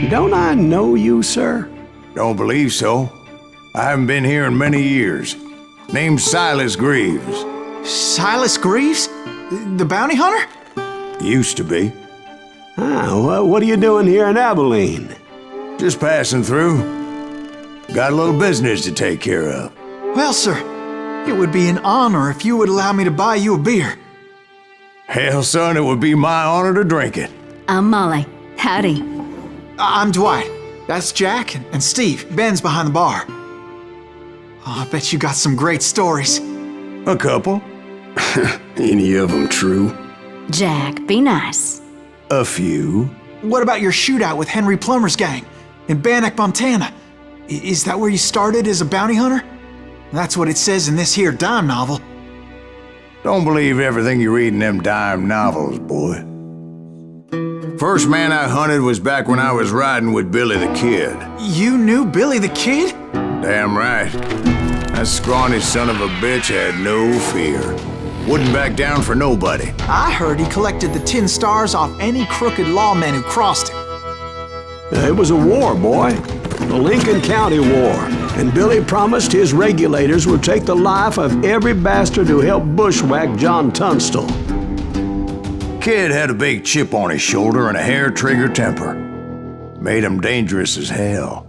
Don't I know you, sir? Don't believe so. I haven't been here in many years. Name's Silas Greaves. Silas Greaves? The bounty hunter? Used to be. What are you doing here in Abilene? Just passing through. Got a little business to take care of. Well, sir, it would be an honor if you would allow me to buy you a beer. Hell, son, it would be my honor to drink it. I'm Molly. Howdy. I'm Dwight. That's Jack and Steve. Ben's behind the bar. Oh, I bet you got some great stories. A couple. Any of them true? Jack, be nice. A few. What about your shootout with Henry Plummer's gang in Bannock, Montana? Is that where you started as a bounty hunter? That's what it says in this here dime novel. Don't believe everything you read in them dime novels, boy. First man I hunted was back when I was riding with Billy the Kid. You knew Billy the Kid? Damn right. That scrawny son of a bitch had no fear. Wouldn't back down for nobody. I heard he collected the 10 stars off any crooked lawmen who crossed him. It was a war, boy. The Lincoln County War. And Billy promised his regulators would take the life of every bastard who helped bushwhack John Tunstall. Kid had a big chip on his shoulder and a hair-trigger temper. Made him dangerous as hell.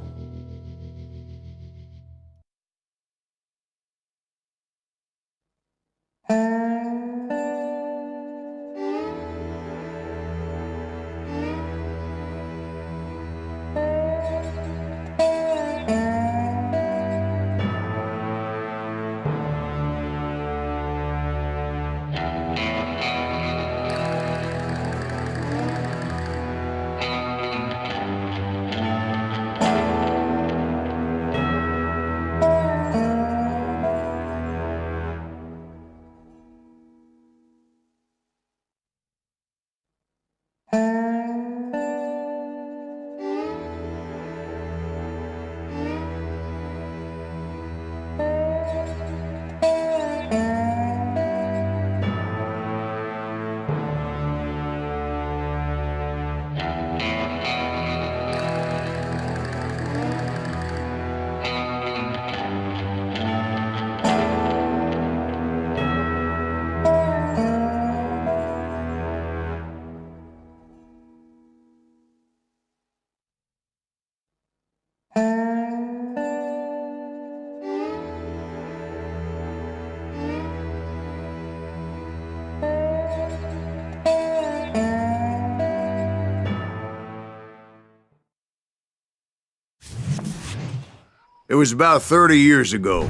It was about 30 years ago.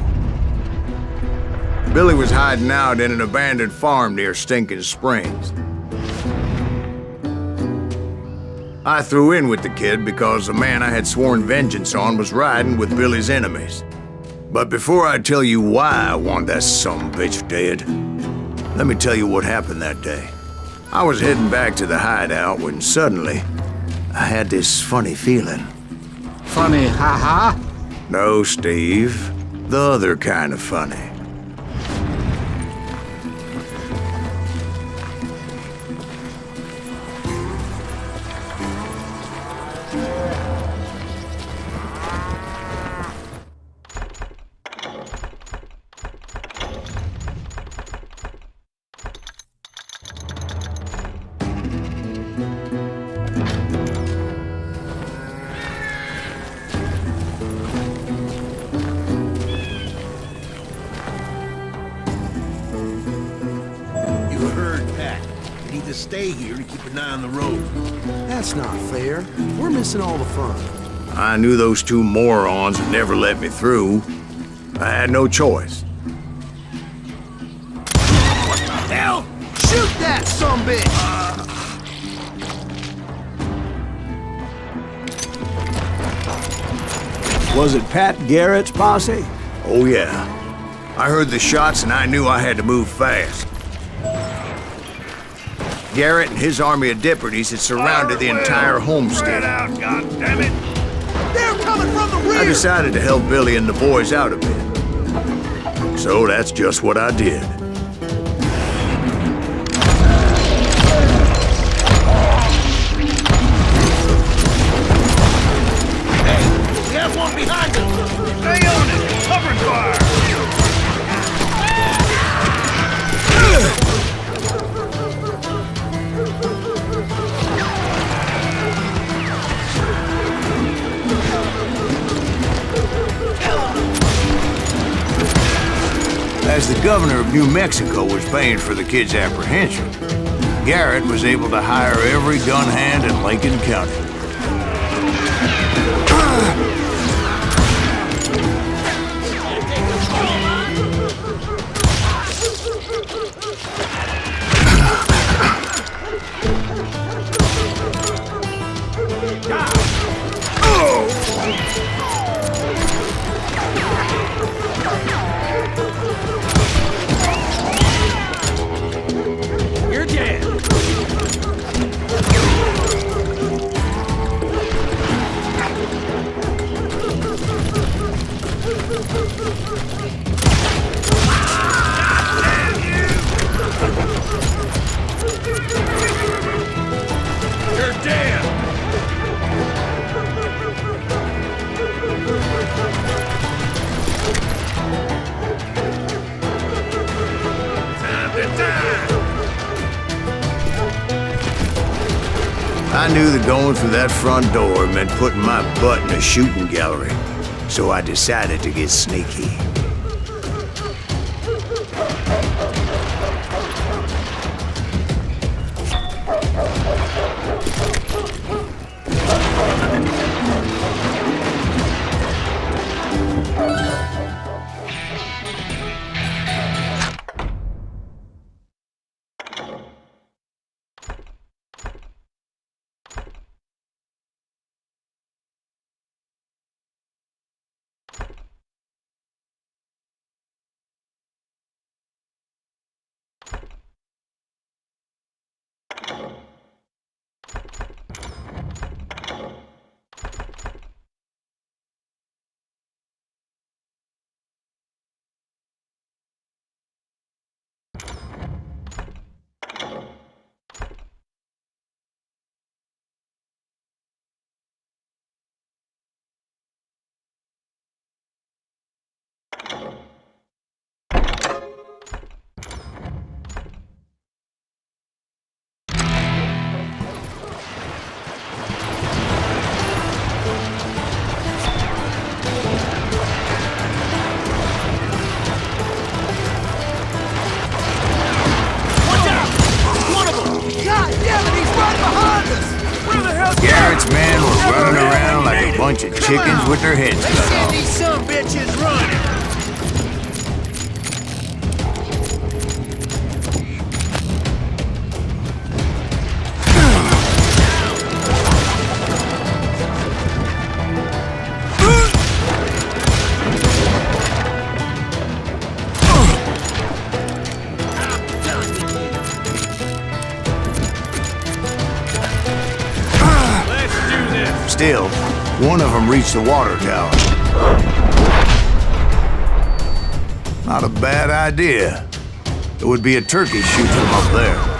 Billy was hiding out in an abandoned farm near Stinking Springs. I threw in with the kid because the man I had sworn vengeance on was riding with Billy's enemies. But before I tell you why I want that sumbitch dead, let me tell you what happened that day. I was heading back to the hideout when suddenly I had this funny feeling. Funny, ha-ha? No, Steve. The other kind of funny. Stay here to keep an eye on the road. That's not fair. We're missing all the fun. I knew those two morons would never let me through. I had no choice. What the hell? Shoot that sumbitch! Was it Pat Garrett's posse? Oh yeah. I heard the shots and I knew I had to move fast. Garrett and his army of deputies had surrounded the entire homestead. Out, goddammit! They're coming from the rear! I decided to help Billy and the boys out a bit. So that's just what I did. As the governor of New Mexico was paying for the kid's apprehension, Garrett was able to hire every gun hand in Lincoln County. You're dead. You're dead. Time to die. I knew that going through that front door meant putting my butt in a shooting gallery, so I decided to get sneaky. Garrett's men were running around like a bunch of chickens with their heads They cut said off. these some bitches running. Still, one of them reached the water tower. Not a bad idea. It would be a turkey shooting them up there.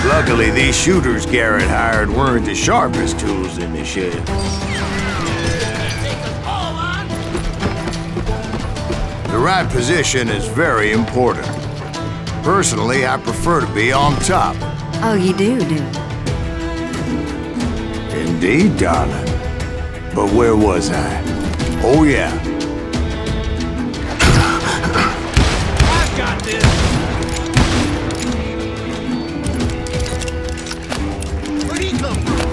Luckily, these shooters Garrett hired weren't the sharpest tools in the shed. The right position is very important. Personally, I prefer to be on top. Oh, you do? Indeed, darling. But where was I? Oh, yeah. I've got this. Where'd he come from?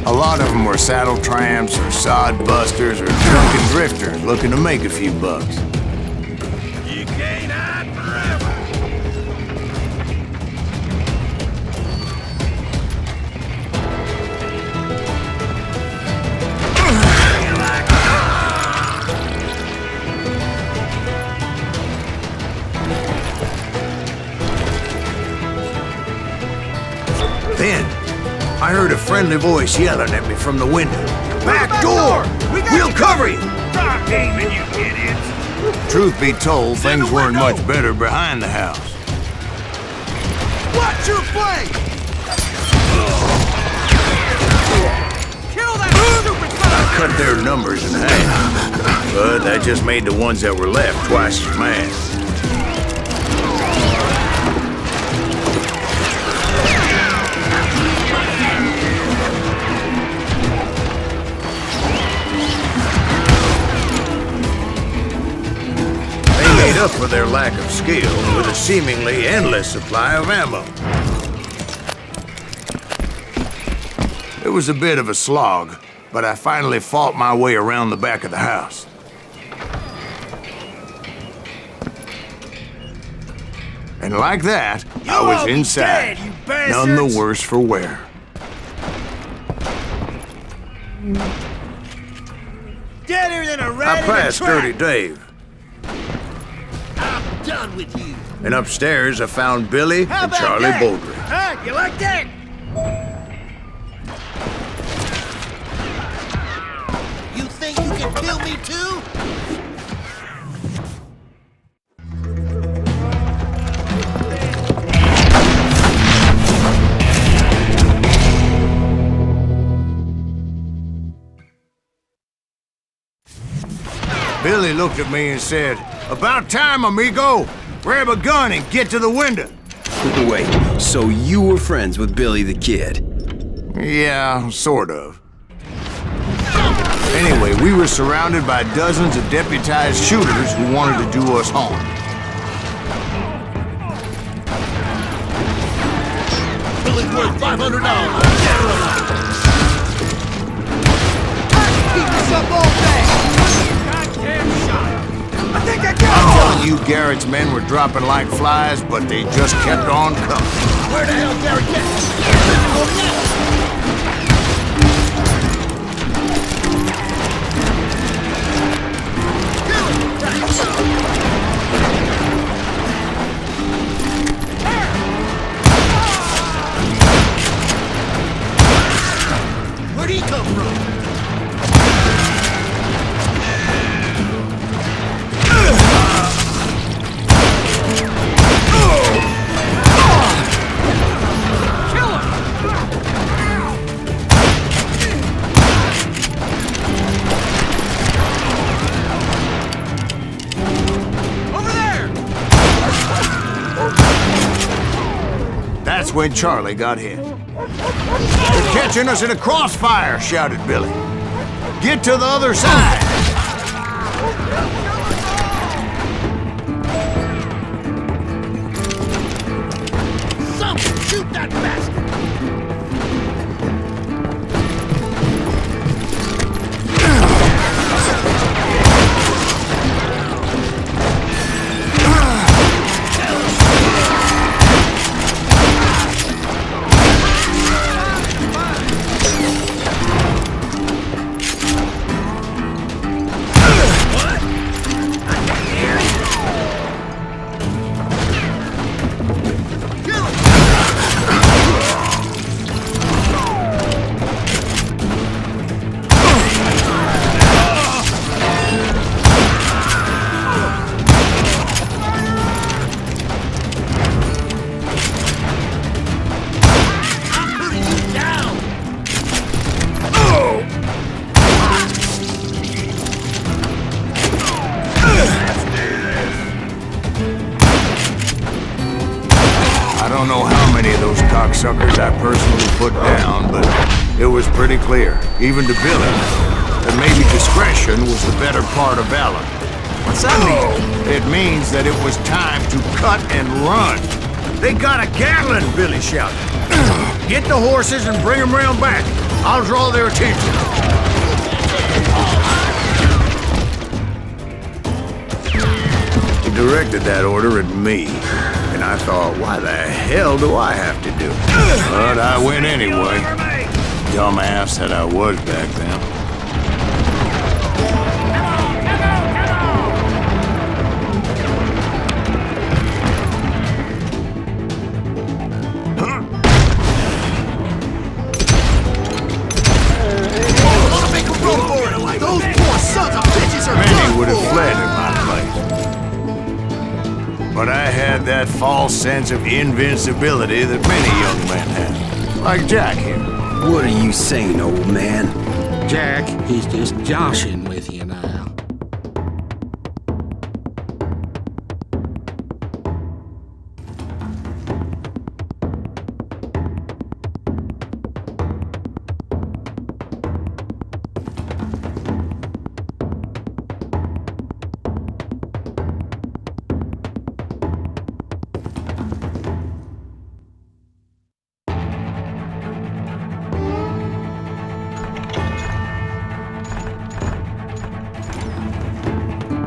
A lot of them were saddle tramps or sod busters or drunken drifters looking to make a few bucks. You can't hide forever. heard a friendly voice yelling at me from the window. Back door! We'll cover you! Stop aiming, you idiots! Truth be told, things weren't much better behind the house. Watch your flank! Kill that stupid I cut their numbers in half, but that just made the ones that were left twice as mad. Made up for their lack of skill with a seemingly endless supply of ammo. It was a bit of a slog, but I finally fought my way around the back of the house. And like that, I was inside, none the worse for wear. Deader than a I rat in a passed trap. Dirty Dave, I'm done with you. and upstairs I found Billy How and about Charlie that? Bouldry. Huh? You like that? You think you can kill me too? Billy looked at me and said, "About time, amigo. Grab a gun and get to the window." Wait, so you were friends with Billy the Kid? Yeah, sort of. Anyway, we were surrounded by dozens of deputized shooters who wanted to do us harm. Billy's worth $500. Keep this up all day. Goddamn shot. I think I got I'm telling you, Garrett's men were dropping like flies, but they just kept on coming. Where the hell Garrett get? Where'd he come from? That's when Charlie got hit. "They're catching us in a crossfire," shouted Billy. "Get to the other side!" Someone shoot that bastard! I don't know how many of those cocksuckers I personally put down, but it was pretty clear, even to Billy, that maybe discretion was the better part of valor. What's that mean? It means that it was time to cut and run. "They got a Gatling," Billy shouted. "Get the horses and bring them round back. I'll draw their attention." He directed that order at me, and I thought, why the hell do I have to do it? But I went anyway. Dumbass that I was back then. had that false sense of invincibility that many young men have. Like Jack here. What are you saying, old man? Jack, he's just joshing with you now.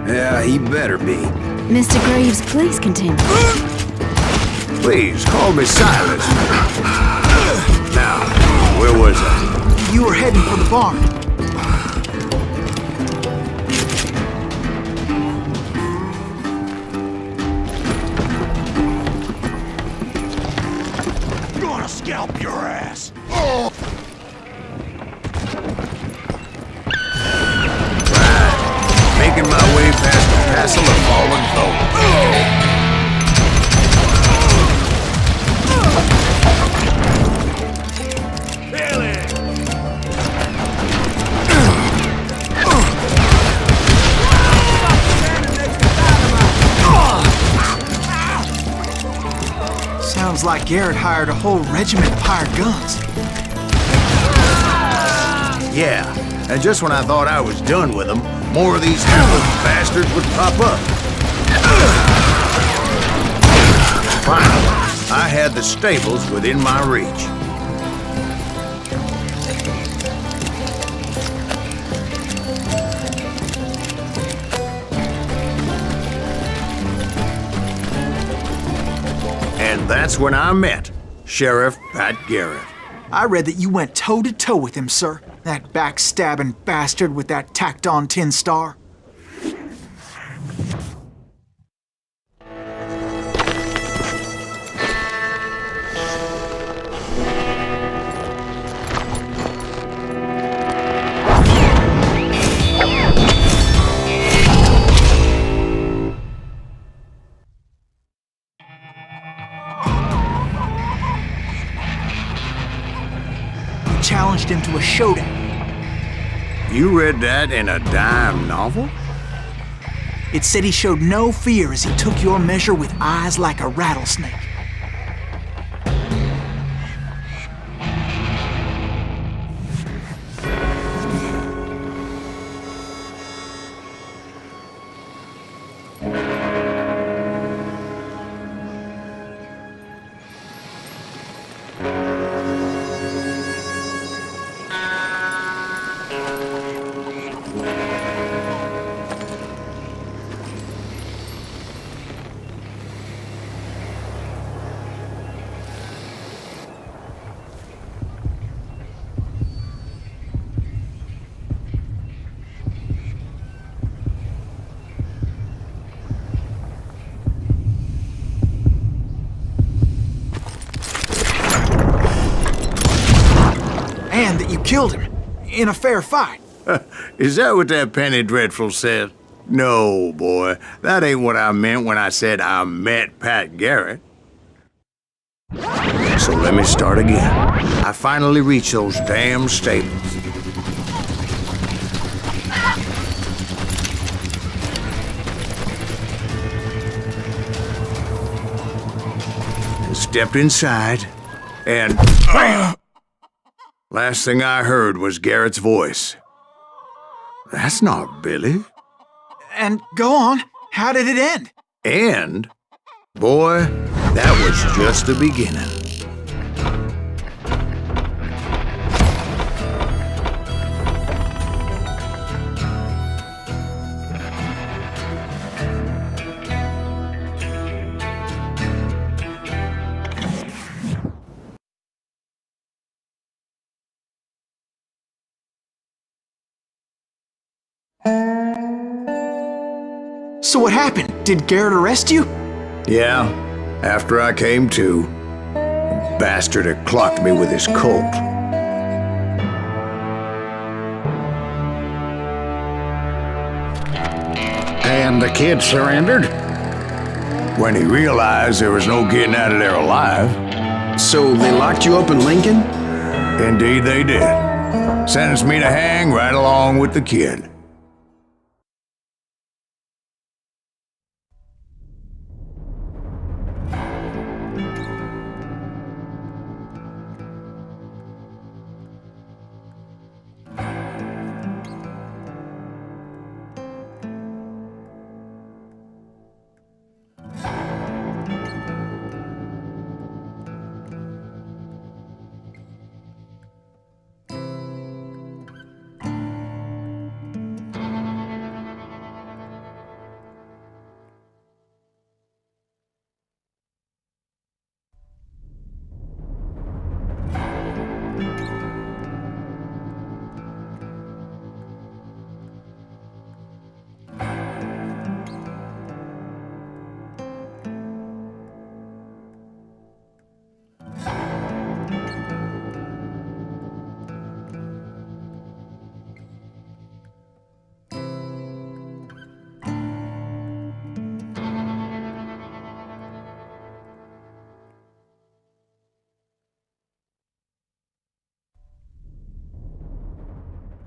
Yeah, he better be. Mr. Greaves, please continue. Please, call me Silas. Now, where was I? You were heading for the barn. Gonna scalp your ass! Making my way past the castle of fallen foe. Sounds like Garrett hired a whole regiment of hired guns. Yeah, and just when I thought I was done with them, more of these hapless bastards would pop up. Finally, I had the stables within my reach. And that's when I met Sheriff Pat Garrett. I read that you went toe-to-toe with him, sir. That backstabbing bastard with that tacked-on tin star. Challenged him to a showdown. You read that in a dime novel? It said he showed no fear as he took your measure with eyes like a rattlesnake. And that you killed him in a fair fight. Is that what that penny dreadful said? No, boy. That ain't what I meant when I said I met Pat Garrett. So let me start again. I finally reached those damn stables. And stepped inside, and last thing I heard was Garrett's voice. That's not Billy. And go on, how did it end? And, boy, that was just the beginning. So what happened? Did Garrett arrest you? Yeah, after I came to, the bastard had clocked me with his Colt. And the kid surrendered? when he realized there was no getting out of there alive. So they locked you up in Lincoln? Indeed they did. Sentenced me to hang right along with the kid.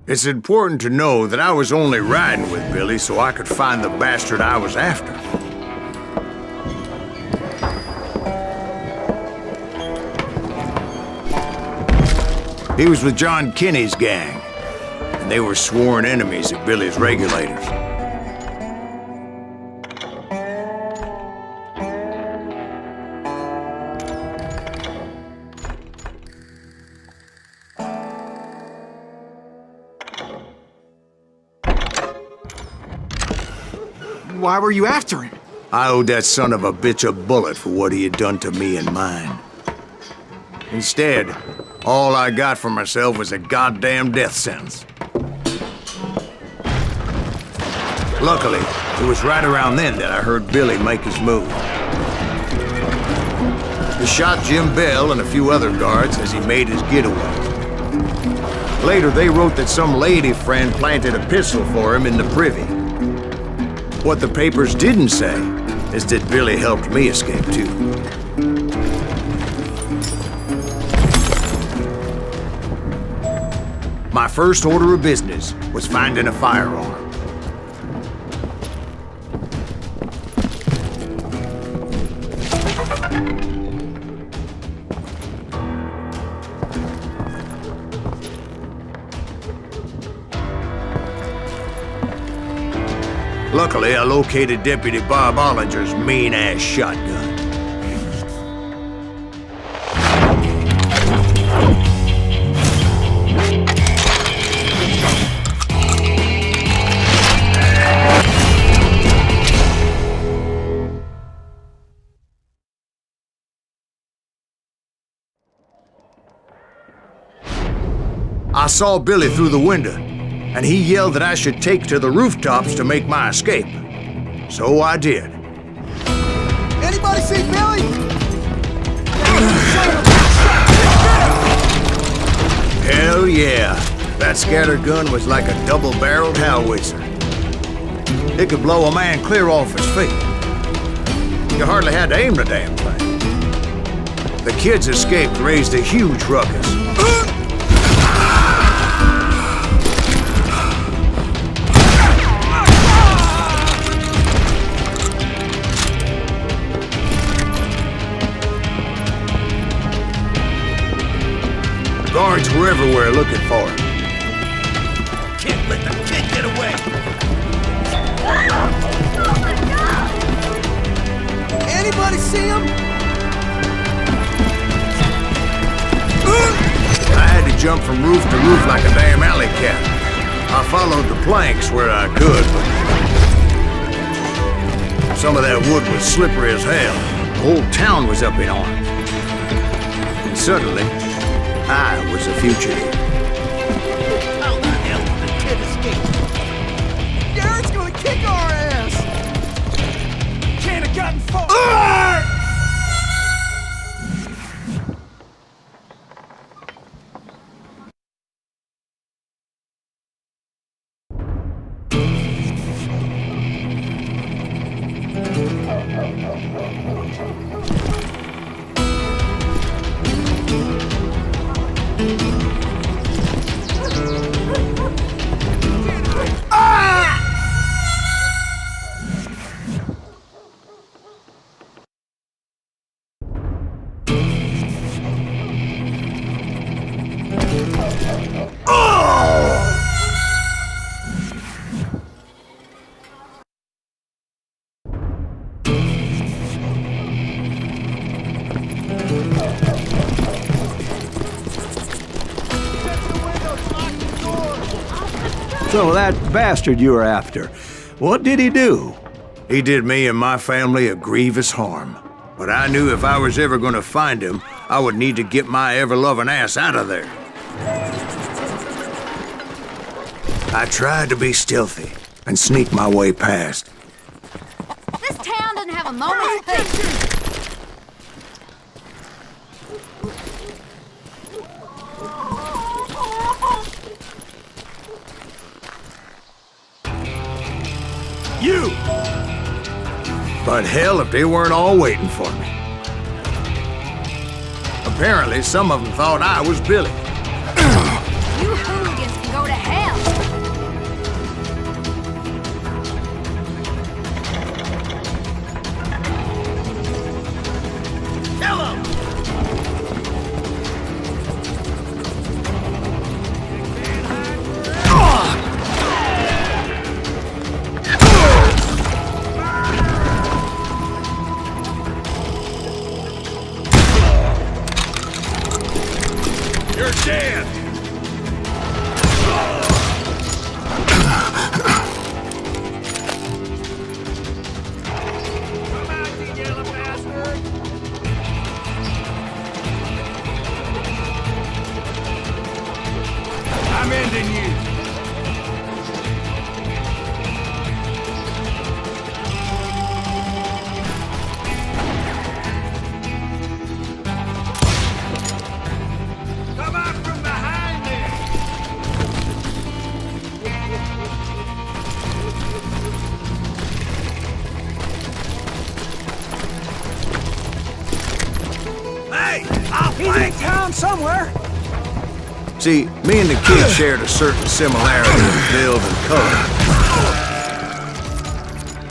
It's important to know that I was only riding with Billy so I could find the bastard I was after. He was with John Kinney's gang, and they were sworn enemies of Billy's regulators. Why were you after him? I owed that son of a bitch a bullet for what he had done to me and mine. Instead, all I got for myself was a goddamn death sentence. Luckily, it was right around then that I heard Billy make his move. He shot Jim Bell and a few other guards as he made his getaway. Later, they wrote that some lady friend planted a pistol for him in the privy. What the papers didn't say is that Billy helped me escape, too. My first order of business was finding a firearm. Luckily, I located Deputy Bob Ollinger's mean-ass shotgun. I saw Billy through the window, and he yelled that I should take to the rooftops to make my escape. So I did. Anybody see Billy? Hell yeah. That scatter gun was like a double-barreled howitzer. It could blow a man clear off his feet. You hardly had to aim the damn thing. The kids escaped raised a huge ruckus. Guards were everywhere looking for him. Can't let the kid get away! Anybody see him? I had to jump from roof to roof like a damn alley cat. I followed the planks where I could, but some of that wood was slippery as hell. The whole town was up in arms. And suddenly, I was a fugitive. How the hell did the kid escape? Garrett's gonna kick our ass! Can't have gotten far. So that bastard you were after, what did he do? He did me and my family a grievous harm. But I knew if I was ever gonna find him, I would need to get my ever-loving ass out of there. I tried to be stealthy and sneak my way past. This town doesn't have a moment's peace. You! But hell, if they weren't all waiting for me. Apparently, some of them thought I was Billy. You hooligans can go to hell. You're dead! Come out, you yellow bastard! I'm ending you! Come out from behind me! Hey! I'll flank you! Town somewhere. See, me and the kid shared a certain similarity in build and color.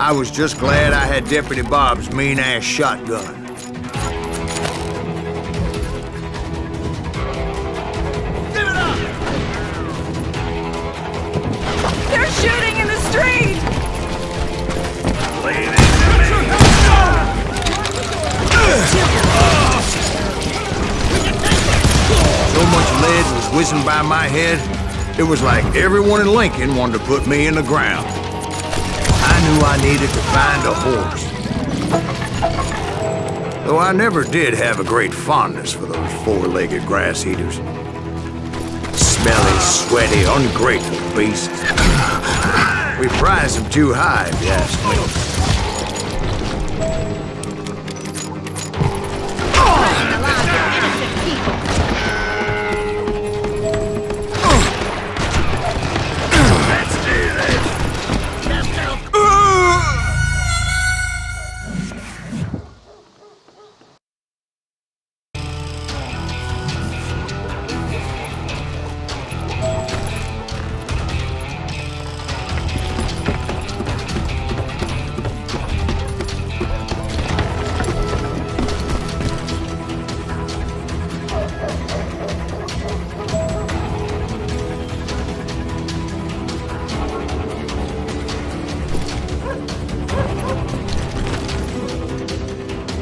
I was just glad I had Deputy Bob's mean-ass shotgun. Give it up! They're shooting in the street! So much lead was whizzing by my head, it was like everyone in Lincoln wanted to put me in the ground. I knew I needed to find a horse. Though I never did have a great fondness for those four-legged grass eaters. Smelly, sweaty, ungrateful beasts. We prize them too high, if you ask me. Running the lives of innocent people. Let's do this!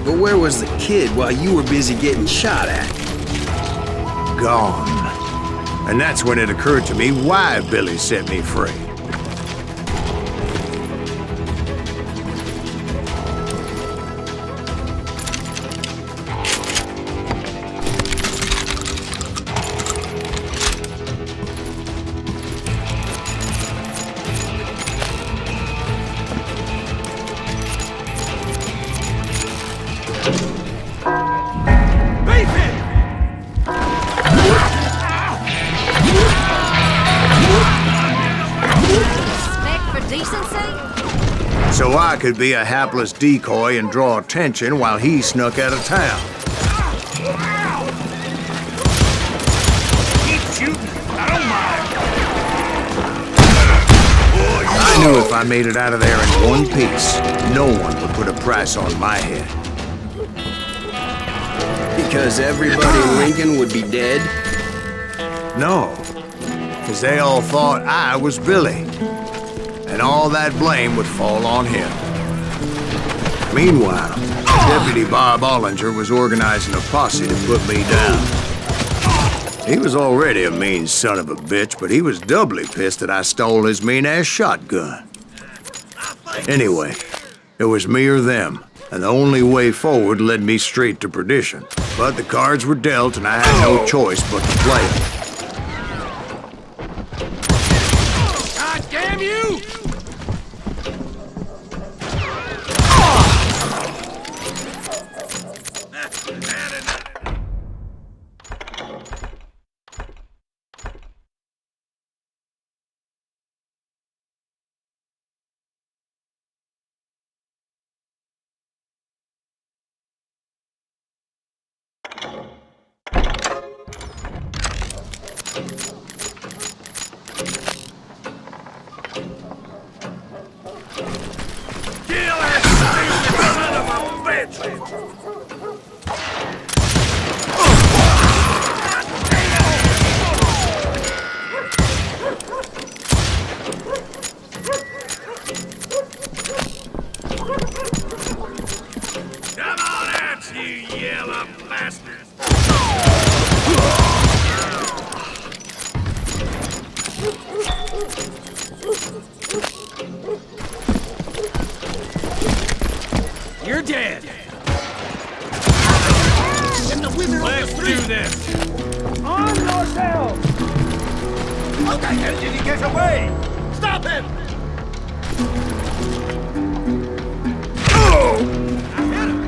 But where was the kid while you were busy getting shot at? Gone. And that's when it occurred to me why Billy set me free. Respect for decency? So I could be a hapless decoy and draw attention while he snuck out of town. Keep shooting! I don't mind! I knew if I made it out of there in one piece, no one would put a price on my head. Because everybody in Lincoln would be dead? No, because they all thought I was Billy. And all that blame would fall on him. Meanwhile, Deputy Bob Ollinger was organizing a posse to put me down. He was already a mean son of a bitch, but he was doubly pissed that I stole his mean-ass shotgun. Anyway, it was me or them, and the only way forward led me straight to perdition. But the cards were dealt, and I had no choice but to play them. God damn you! You're dead. Let's do this! On yourself. How the hell did he get away? Stop him! I hit him!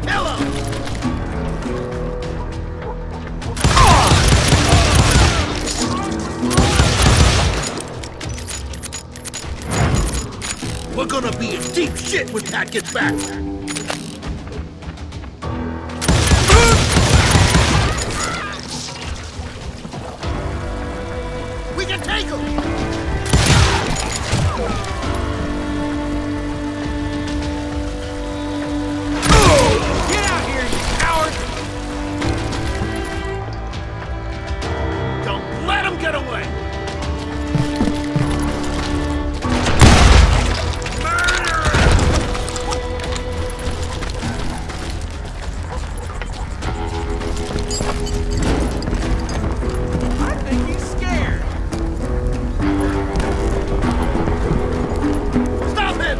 Kill him! We're gonna be in deep shit when Pat gets back. We can take him! Get out here, you coward! Don't let him get away! I think he's scared. Stop him!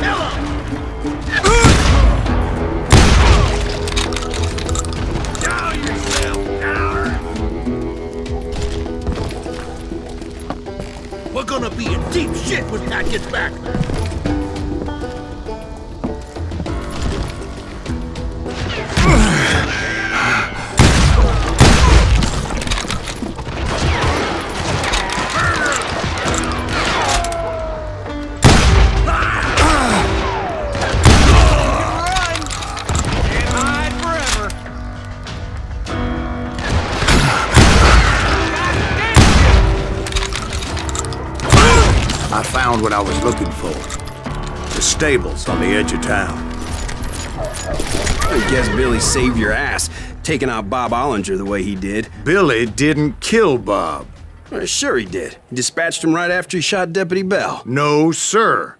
Kill him! Down yourself, coward! We're gonna be in deep shit when Pat gets back. Run! Can't hide forever. I found what I was looking for. The stables on the edge of town. I guess Billy saved your ass, taking out Bob Ollinger the way he did. Billy didn't kill Bob. Well, sure he did. He dispatched him right after he shot Deputy Bell. No, sir.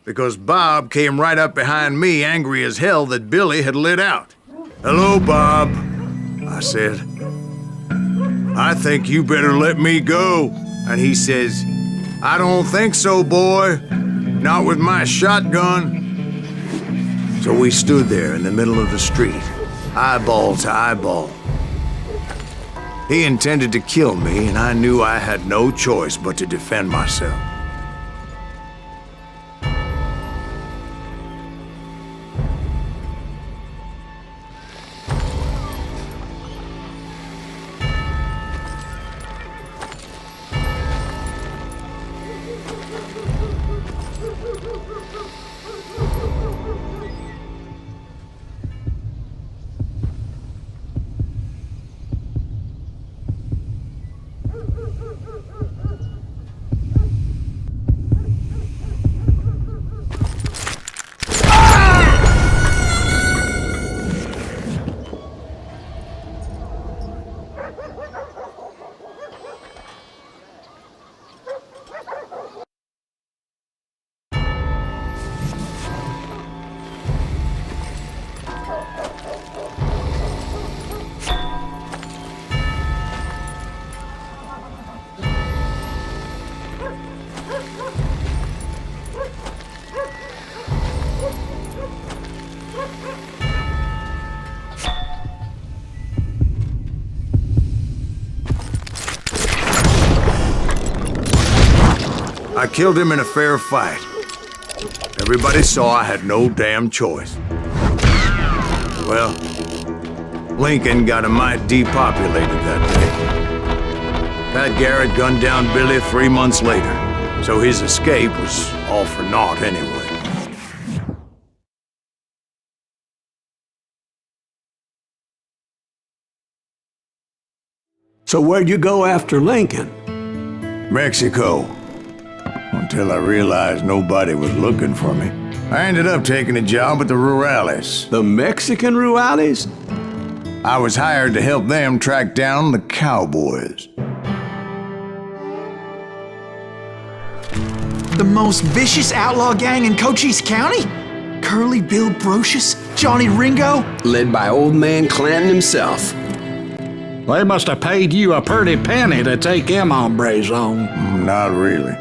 Because Bob came right up behind me, angry as hell that Billy had lit out. Hello, Bob, I said. I think you better let me go. And he says, I don't think so, boy. Not with my shotgun. So we stood there in the middle of the street, eyeball to eyeball. He intended to kill me, and I knew I had no choice but to defend myself. killed him in a fair fight. Everybody saw I had no damn choice. Well, Lincoln got a mite depopulated that day. Pat Garrett gunned down Billy 3 months later, so his escape was all for naught anyway. So where'd you go after Lincoln? Mexico. Until I realized nobody was looking for me. I ended up taking a job at the Rurales. The Mexican Rurales? I was hired to help them track down the cowboys. The most vicious outlaw gang in Cochise County? Curly Bill Brocious? Johnny Ringo? Led by old man Clanton himself. They must have paid you a pretty penny to take them hombres on. Not really.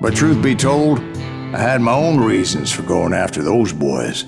But truth be told, I had my own reasons for going after those boys.